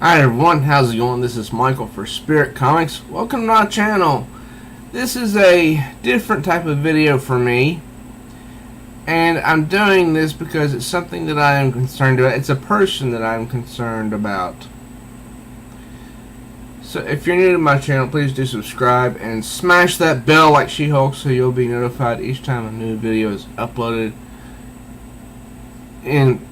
Hi everyone, how's it going? This is Michael for Spirit Comics. Welcome to my channel. This is a different type of video for me, and I'm doing this because it's something that I am concerned about. It's a person that I'm concerned about. So if you're new to my channel, please do subscribe and smash that bell like She-Hulk so you'll be notified each time a new video is uploaded. And,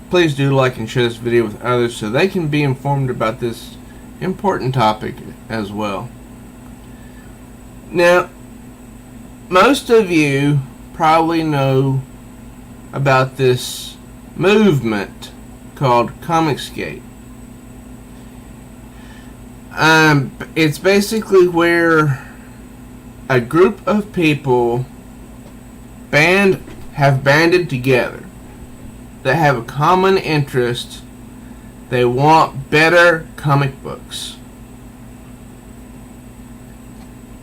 please do like and share this video with others so they can be informed about this important topic as well. Now, most of you probably know about this movement called Comicsgate. It's basically where a group of people have banded together that have a common interest. They want better comic books.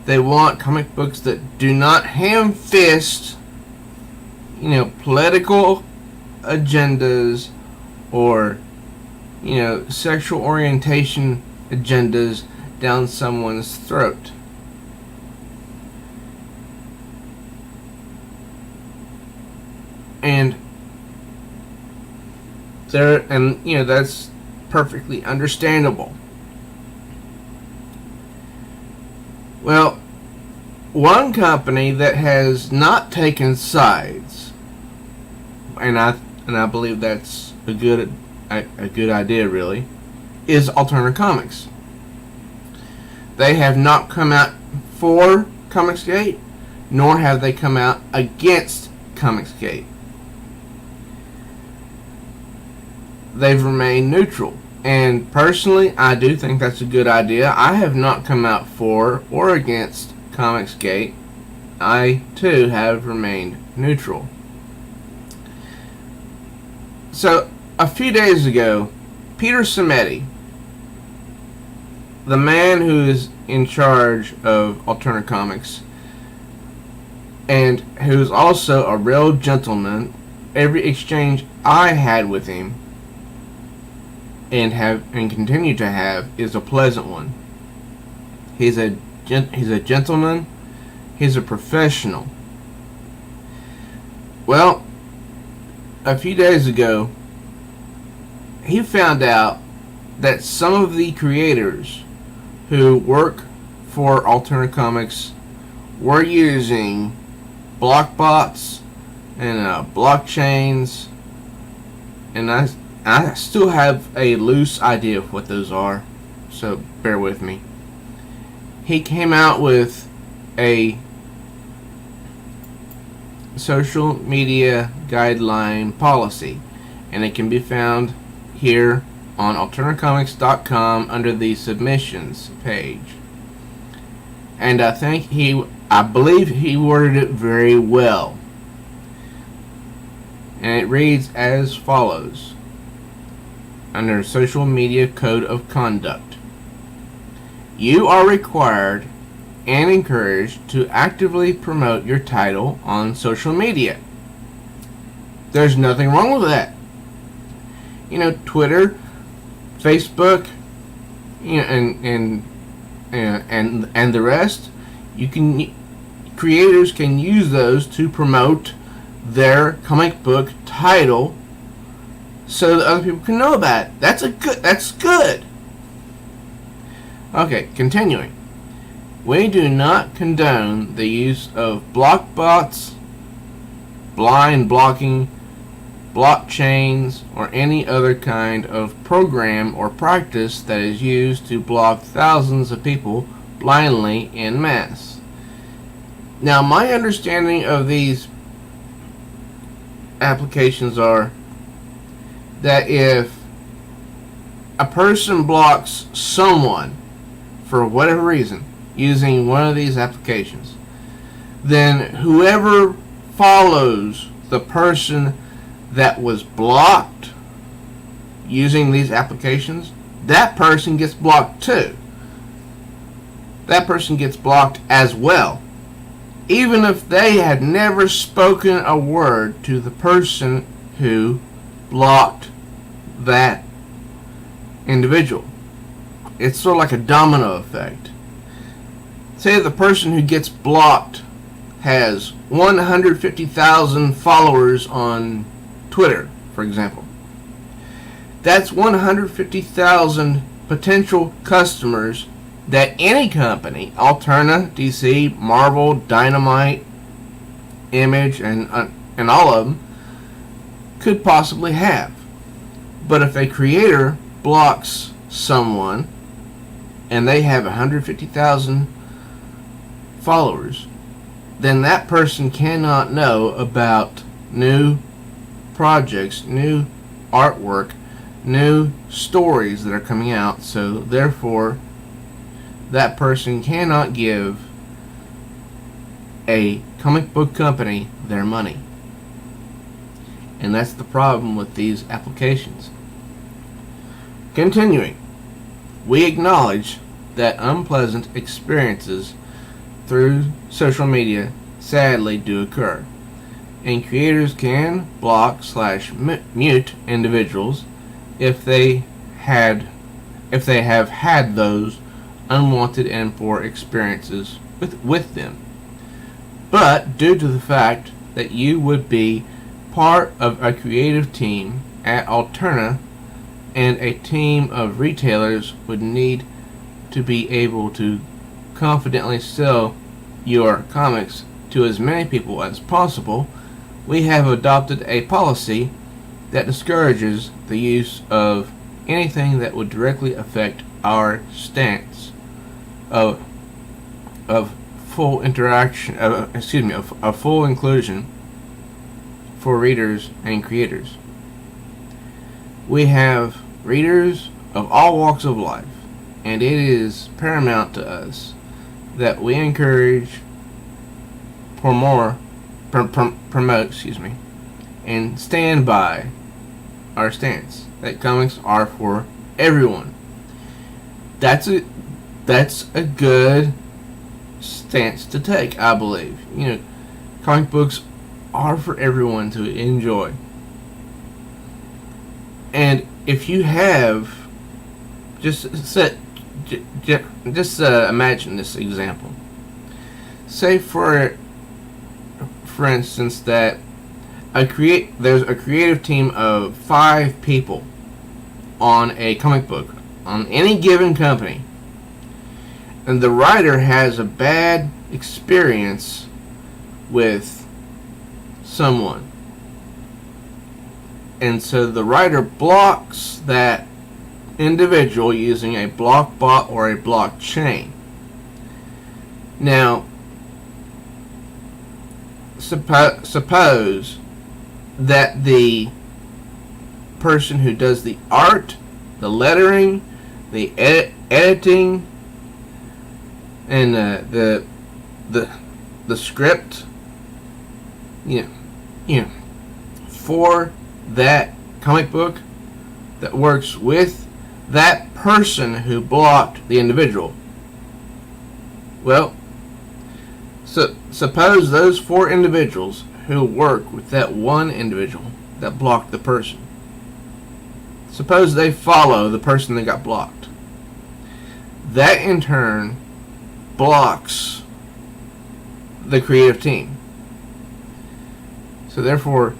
They want comic books that do not ham-fist, political agendas or, sexual orientation agendas down someone's throat. And that's perfectly understandable. Well, one company that has not taken sides, and I believe that's a good idea, really, is Alterna Comics. They have not come out for Comicsgate, nor have they come out against Comicsgate. They've remained neutral, and personally I do think that's a good idea. I have not come out for or against Comicsgate. I too have remained neutral. So a few days ago, Peter Simeti, the man who is in charge of Alterna Comics and who's also a real gentleman, every exchange I had with him and continue to have is a pleasant one. He's a gentleman. He's a professional. Well, a few days ago, he found out that some of the creators who work for Alterna Comics were using block bots and blockchains, and I still have a loose idea of what those are, so bear with me. He came out with a social media guideline policy, and it can be found here on alternacomics.com under the submissions page. And I believe he worded it very well. And it reads as follows. Under Social Media Code of Conduct, you are required and encouraged to actively promote your title on social media. There's nothing wrong with that. Twitter, Facebook, and the rest, creators can use those to promote their comic book title so that other people can know about it. That's good. Okay, continuing. We do not condone the use of block bots, blind blocking, blockchains, or any other kind of program or practice that is used to block thousands of people blindly en masse. Now, my understanding of these applications are that if a person blocks someone for whatever reason using one of these applications, then whoever follows the person that was blocked using these applications, that person gets blocked too. That person gets blocked as well, even if they had never spoken a word to the person who blocked that individual. It's sort of like a domino effect. Say the person who gets blocked has 150,000 followers on Twitter, for example. That's 150,000 potential customers that any company, Alterna, DC, Marvel, Dynamite, Image, and all of them, could possibly have. But if a creator blocks someone and they have 150,000 followers, then that person cannot know about new projects, new artwork, new stories that are coming out. So therefore, that person cannot give a comic book company their money. And that's the problem with these applications. Continuing, we acknowledge that unpleasant experiences through social media sadly do occur, and creators can block/mute individuals if they have had those unwanted and poor experiences with them. But due to the fact that you would be part of a creative team at Alterna, and a team of retailers would need to be able to confidently sell your comics to as many people as possible, we have adopted a policy that discourages the use of anything that would directly affect our stance of full interaction, of full inclusion for readers and creators. We have readers of all walks of life, and it is paramount to us that we encourage, promote, and stand by our stance that comics are for everyone. That's a good stance to take, I believe. Comic books are for everyone to enjoy. And if you have, just imagine this example. Say for instance that there's a creative team of 5 people on a comic book on any given company, and the writer has a bad experience with someone, and so the writer blocks that individual using a block bot or a blockchain. Now, suppose that the person who does the art, the lettering, the editing, and the script, for that comic book that works with that person who blocked the individual. Well, so suppose those 4 individuals who work with that one individual that blocked the person, suppose they follow the person that got blocked. That in turn blocks the creative team. So therefore,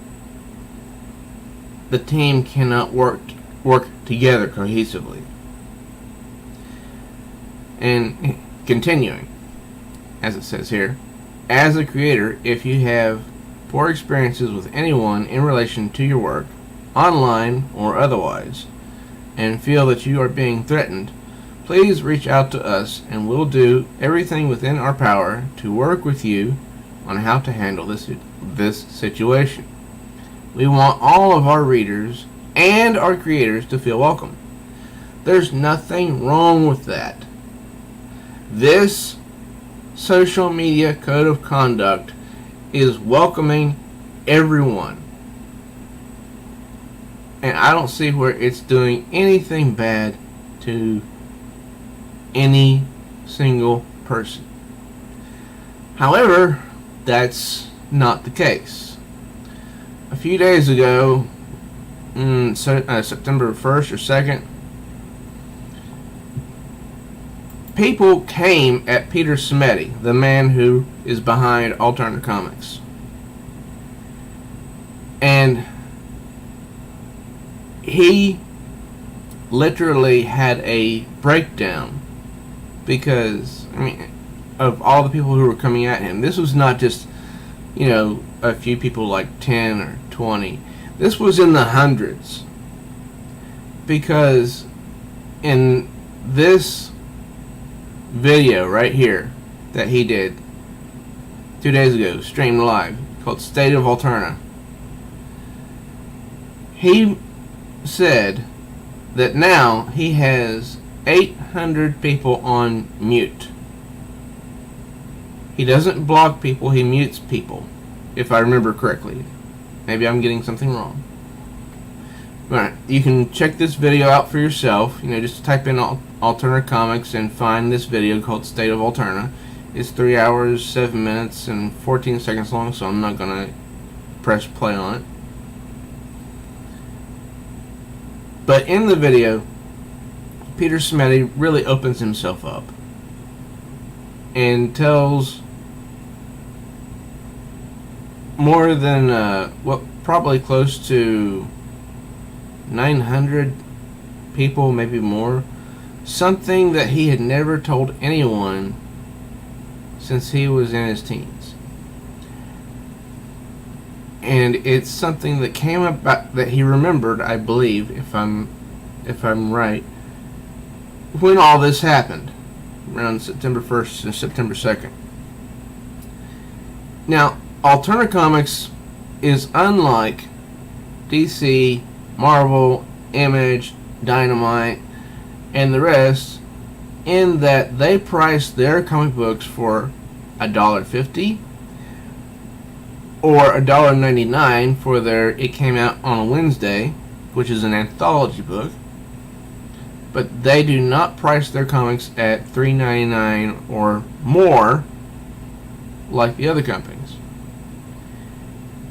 the team cannot work together cohesively. And continuing, as it says here, as a creator, if you have poor experiences with anyone in relation to your work, online or otherwise, and feel that you are being threatened, please reach out to us and we'll do everything within our power to work with you on how to handle this situation. We want all of our readers and our creators to feel welcome. There's nothing wrong with that. This social media code of conduct is welcoming everyone. And I don't see where it's doing anything bad to any single person. However, that's not the case. A few days ago, September 1st or 2nd, people came at Peter Smeddy, the man who is behind Alterna Comics. And he literally had a breakdown because, I mean, of all the people who were coming at him. This was not just, a few people like 10 or 20. This was in the hundreds. Because in this video right here that he did 2 days ago, streamed live, called State of Alterna, he said that now he has 800 people on mute. He doesn't block people, he mutes people, if I remember correctly. Maybe I'm getting something wrong. Alright, you can check this video out for yourself. Just type in Alterna Comics and find this video called State of Alterna. It's 3 hours, 7 minutes, and 14 seconds long, so I'm not going to press play on it. But in the video, Peter Smeddy really opens himself up and tells more than, probably close to 900 people, maybe more, something that he had never told anyone since he was in his teens. And it's something that came about that he remembered, I believe, if I'm right, when all this happened, around September 1st and September 2nd. Now, Alterna Comics is unlike DC, Marvel, Image, Dynamite, and the rest in that they price their comic books for $1.50 or $1.99 for their It Came Out on a Wednesday, which is an anthology book. But they do not price their comics at $3.99 or more like the other companies.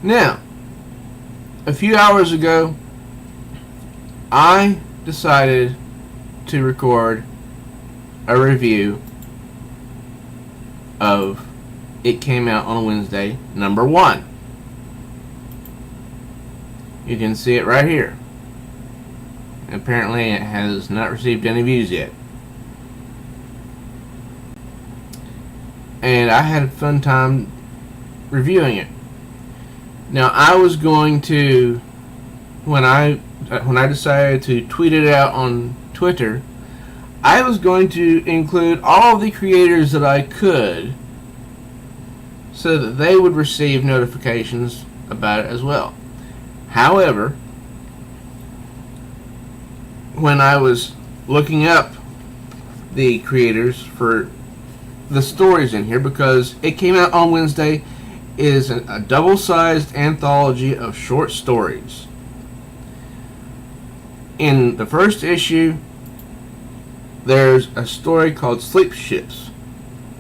Now, a few hours ago, I decided to record a review of It Came Out on a Wednesday, #1. You can see it right here. Apparently it has not received any views yet. And I had a fun time reviewing it. Now, I was going to, when I decided to tweet it out on Twitter, I was going to include all of the creators that I could so that they would receive notifications about it as well. However, when I was looking up the creators for the stories in here, because It Came Out on Wednesday is a double-sized anthology of short stories. In the first issue, there's a story called Sleepships.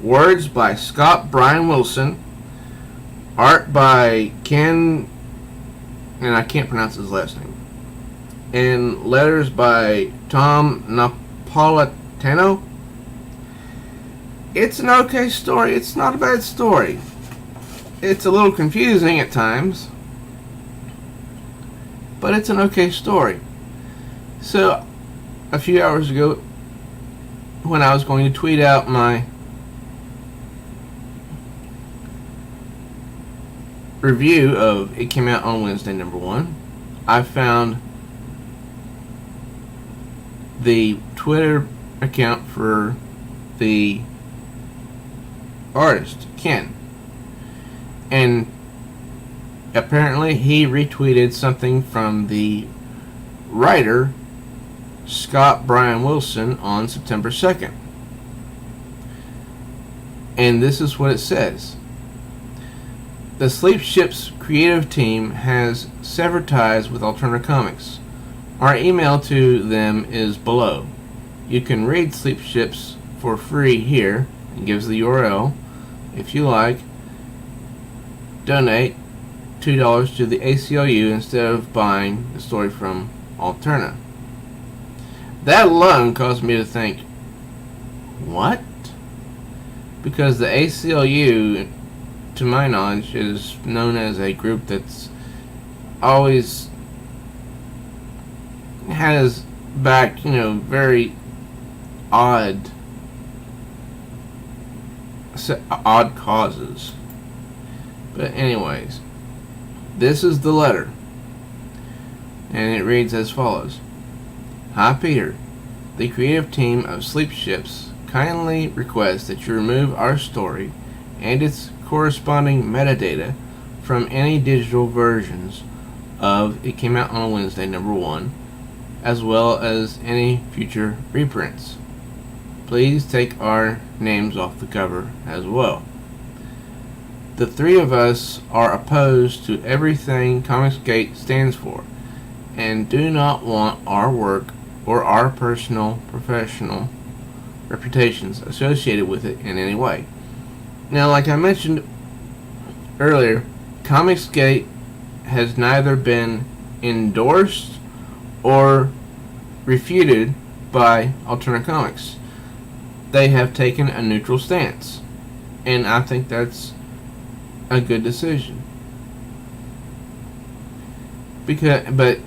Words by Scott Brian Wilson. Art by Ken, and I can't pronounce his last name. And letters by Tom Napolitano. It's an okay story. It's not a bad story. It's a little confusing at times, but it's an okay story. So, a few hours ago, when I was going to tweet out my review of It Came Out on Wednesday #1, I found the Twitter account for the artist, Ken. And apparently he retweeted something from the writer, Scott Brian Wilson, on September 2nd. And this is what it says. The Sleepships creative team has severed ties with Alterna Comics. Our email to them is below. You can read Sleepships for free here. It gives the URL. If you like, donate $2 to the ACLU instead of buying the story from Alterna. That alone caused me to think, what? Because the ACLU, to my knowledge, is known as a group that's always has back, very odd causes. But anyways, this is the letter, and it reads as follows. Hi Peter, the creative team of Sleepships kindly requests that you remove our story and its corresponding metadata from any digital versions of It Came Out on a Wednesday #1, as well as any future reprints. Please take our names off the cover as well. The three of us are opposed to everything Comicsgate stands for and do not want our work or our personal, professional reputations associated with it in any way. Now, like I mentioned earlier, Comicsgate has neither been endorsed or refuted by Alterna Comics. They have taken a neutral stance, and I think that's a good decision. But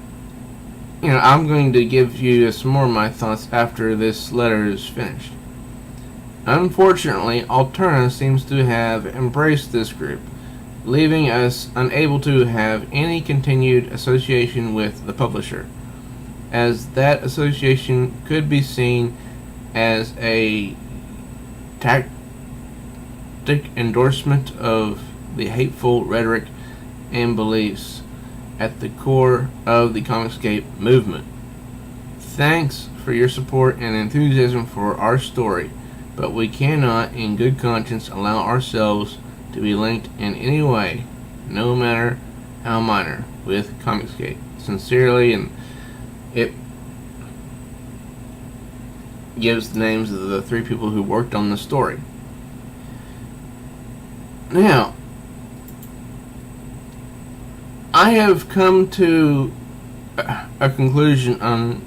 I'm going to give you some more of my thoughts after this letter is finished. Unfortunately, Alterna seems to have embraced this group, leaving us unable to have any continued association with the publisher, as that association could be seen as a tactic endorsement of the hateful rhetoric and beliefs at the core of the Comicsgate movement. Thanks for your support and enthusiasm for our story, but we cannot in good conscience allow ourselves to be linked in any way, no matter how minor, with Comicsgate. Sincerely, and it gives the names of the three people who worked on the story. Now, I have come to a conclusion on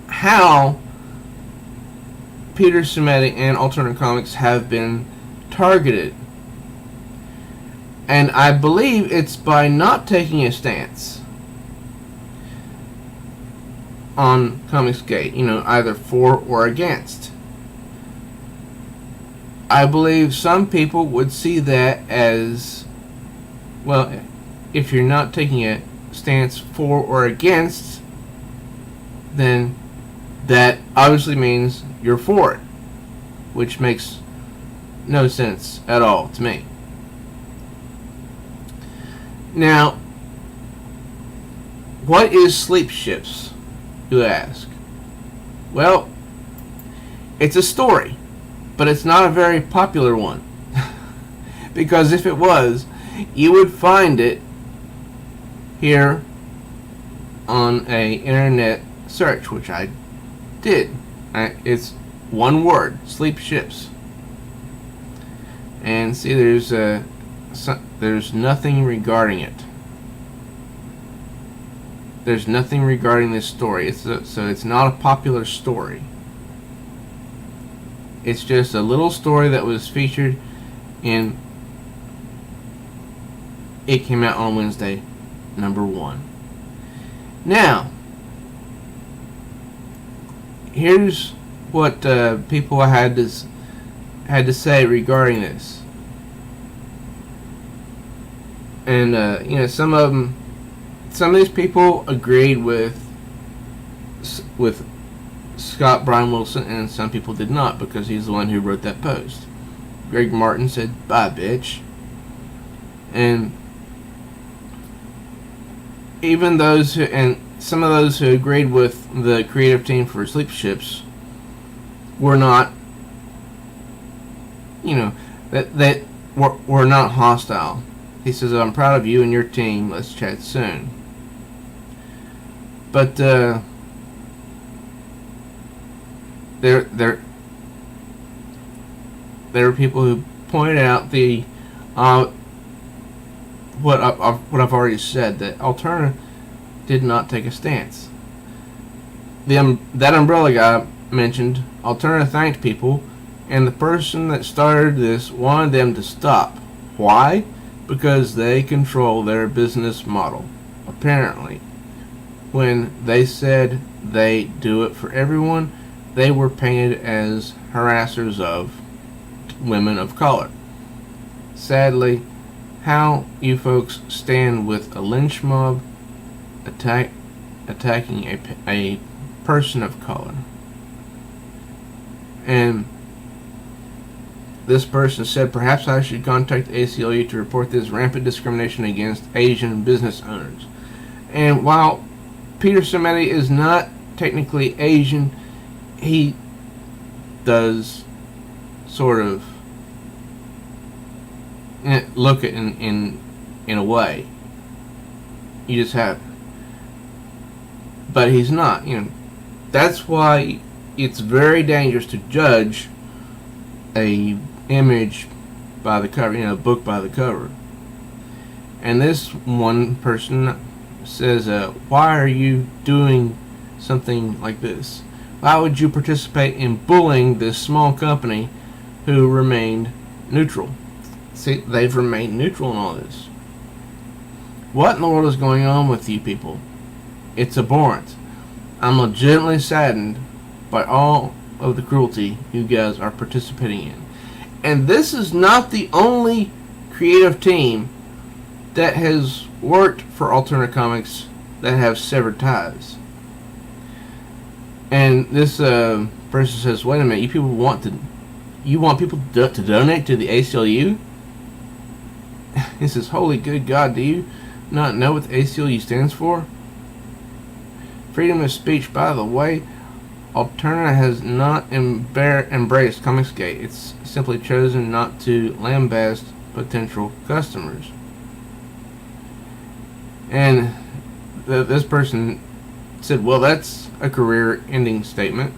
how Peter Simeti and Alterna Comics have been targeted. And I believe it's by not taking a stance on Comicsgate, either for or against. I believe some people would see that as, well, if you're not taking a stance for or against, then that obviously means you're for it, which makes no sense at all to me. Now, what is Sleepships, you ask? Well, it's a story, but it's not a very popular one. Because if it was, you would find it here on a internet search, which I did. It's one word, Sleepships. And see, there's nothing regarding it. There's nothing regarding this story. So it's not a popular story. It's just a little story that was featured in It Came Out on Wednesday #1. Now, here's what people had to say regarding this. And some of these people agreed with Scott Brian Wilson, and some people did not, because he's the one who wrote that post. Greg Martin said, "Bye, bitch." And even some of those who agreed with the creative team for Sleepships were not, that were not hostile. He says, "I'm proud of you and your team. Let's chat soon." But there were people who pointed out what I've already said, that Alterna did not take a stance. That umbrella guy mentioned Alterna thanked people And the person that started this wanted them to stop. Why? Because they control their business model, apparently. When they said they do it for everyone, they were painted as harassers of women of color. Sadly, how you folks stand with a lynch mob attacking a person of color. And this person said, perhaps I should contact the ACLU to report this rampant discrimination against Asian business owners. And while Peter Simeti is not technically Asian, he does sort of look at in a way. You just have, but he's not. That's why it's very dangerous to judge a image by the cover, a book by the cover. And this one person says, why are you doing something like this? Why would you participate in bullying this small company who remained neutral? See, they've remained neutral in all this. What in the world is going on with you people? It's abhorrent. I'm legitimately saddened by all of the cruelty you guys are participating in. And this is not the only creative team that has worked for Alterna Comics that have severed ties. And this person says, wait a minute, you want people to donate to the ACLU? He says, holy good God, do you not know what the ACLU stands for? Freedom of speech. By the way, Alterna has not embraced Comicsgate. It's simply chosen not to lambaste potential customers. And this person said, well, that's a career-ending statement.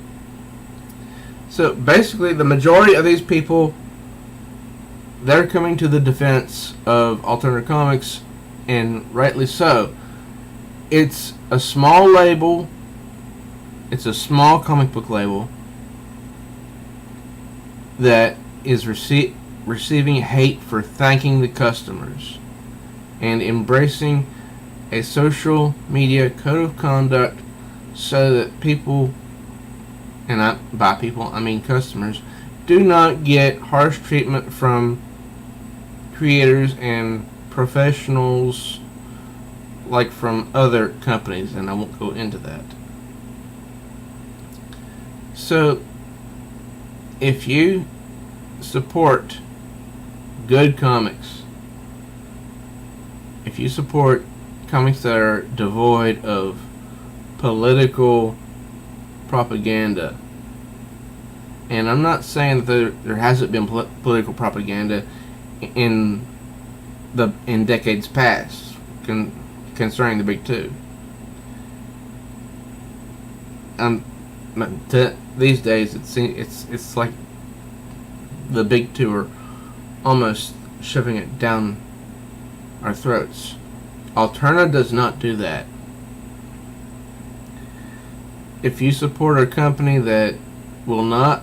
So basically, the majority of these people, they're coming to the defense of Alterna Comics, and rightly so. It's a small label. It's a small comic book label that is receiving hate for thanking the customers and embracing a social media code of conduct so that people, and by people I mean customers, do not get harsh treatment from creators and professionals like from other companies, and I won't go into that. So, if you support good comics, if you support comics that are devoid of political propaganda, and I'm not saying that there hasn't been political propaganda in decades past concerning the big two. These days it's like the big two are almost shoving it down our throats. Alterna does not do that. If you support a company that will not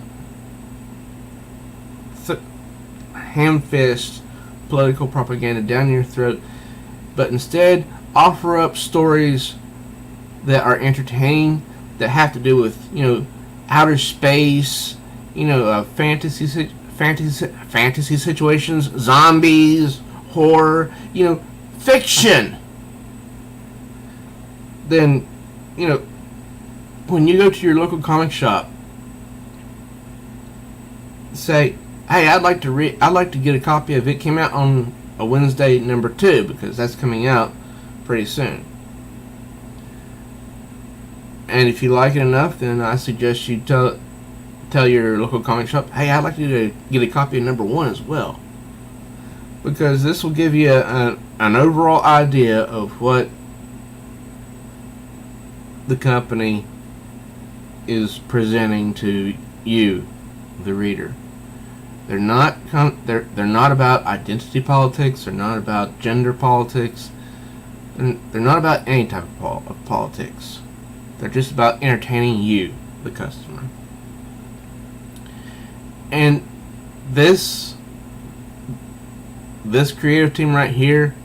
ham-fist political propaganda down your throat, but instead offer up stories that are entertaining, that have to do with, outer space, fantasy situations, zombies, horror, fiction. Then, when you go to your local comic shop, say, hey, I'd like to get a copy of It Came Out on a Wednesday number 2, because that's coming out pretty soon. And if you like it enough, then I suggest you tell your local comic shop, hey, I'd like to get a copy of number 1 as well. Because this will give you an overall idea of what the company is presenting to you, the reader. They're not about identity politics. They're not about gender politics. They're not about any type of politics. They're just about entertaining you, the customer. And this creative team right here,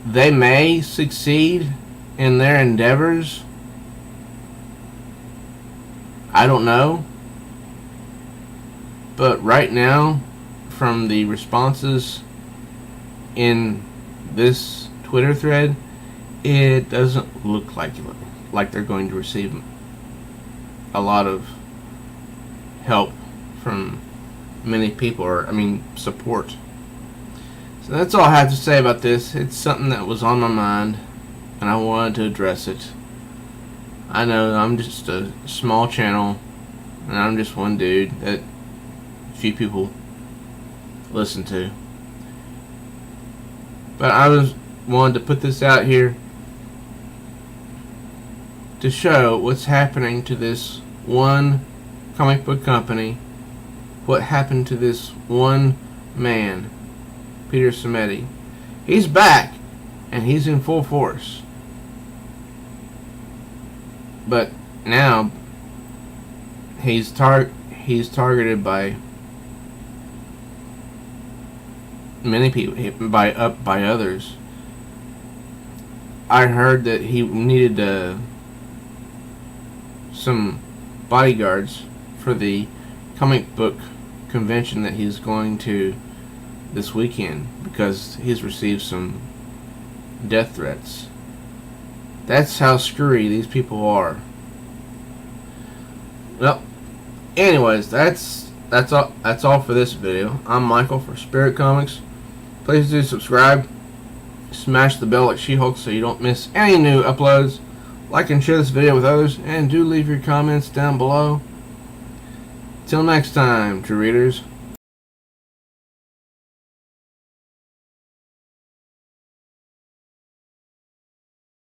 they may succeed in their endeavors. I don't know. But right now, from the responses in this Twitter thread, it doesn't look like they're going to receive a lot of help from many people, or support. So that's all I have to say about this. It's something that was on my mind, and I wanted to address it. I know I'm just a small channel, and I'm just one dude that few people listen to. But I wanted to put this out here to show what's happening to this one comic book company, what happened to this one man, Peter Simeti. He's back, and he's in full force. But now he's targeted by many people, by others. I heard that he needed some bodyguards for the comic book convention that he's going to this weekend, because he's received some death threats. That's how screwy these people are. Well, anyways, that's all for this video. I'm Michael for Spirit Comics. Please do subscribe, smash the bell like She-Hulk so you don't miss any new uploads. Like and share this video with others, and do leave your comments down below. Till next time, true readers.